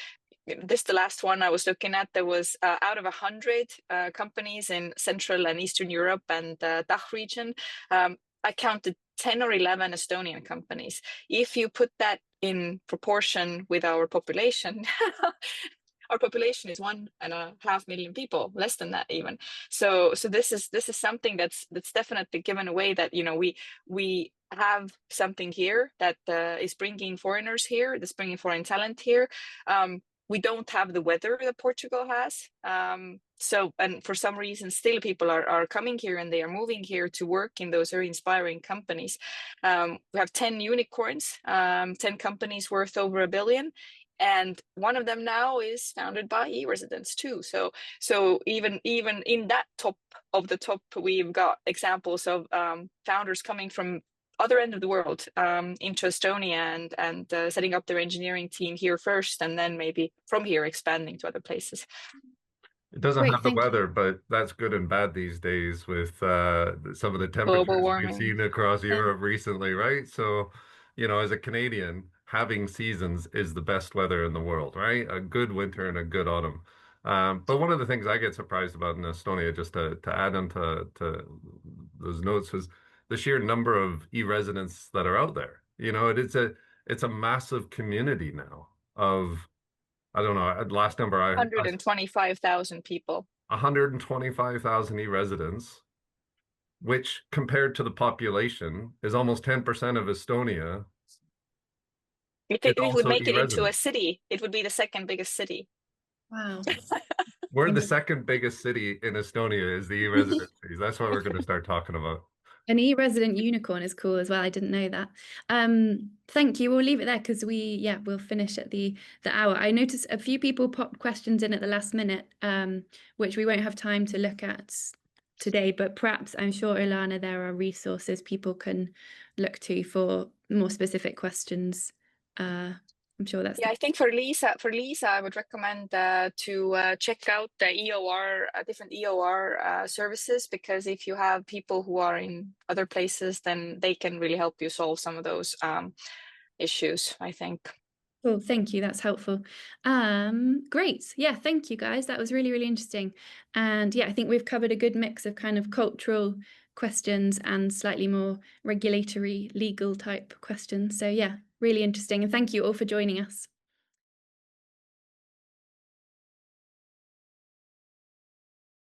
this the last one I was looking at, there was out of 100 companies in Central and Eastern Europe and the DACH region, I counted 10 or 11 Estonian companies. If you put that in proportion with our population, our population is 1.5 million people, less than that even. So this is something that's definitely given away, that, you know, we have something here that is bringing foreigners here, that's bringing foreign talent here. We don't have the weather that Portugal has. So, and for some reason, still people are coming here and they are moving here to work in those very inspiring companies. We have 10 unicorns, 10 companies worth over $1 billion. And one of them now is founded by e-residents too. So even in that top of the top, we've got examples of founders coming from other end of the world into Estonia and setting up their engineering team here first, and then maybe from here expanding to other places. It doesn't Great, have the thank you. weather, but that's good and bad these days with some of the Global temperatures we've warming. seen across Europe recently, right? So, you know, as a Canadian, having seasons is the best weather in the world, right? A good winter and a good autumn. But one of the things I get surprised about in Estonia, just to add on to those notes, was the sheer number of e-residents that are out there. You know, it's a massive community now of, I don't know, last number I 125,000 people. 125,000 e-residents, which compared to the population is almost 10% of Estonia. It would make it into a city. It would be the second biggest city. Wow. We're the second biggest city in Estonia is the e-residencies. That's what we're going to start talking about. An e-resident unicorn is cool as well. I didn't know that. Thank you. We'll leave it there because we'll finish at the hour. I noticed a few people popped questions in at the last minute, which we won't have time to look at today, but perhaps I'm sure, Ülane, there are resources people can look to for more specific questions. I'm sure that's I think for Lisa, I would recommend to check out the EOR, different EOR services, because if you have people who are in other places, then they can really help you solve some of those issues, I think. Cool, thank you. That's helpful. Great. Yeah, thank you guys. That was really, really interesting. And yeah, I think we've covered a good mix of kind of cultural questions and slightly more regulatory, legal type questions. So yeah, really interesting. And thank you all for joining us.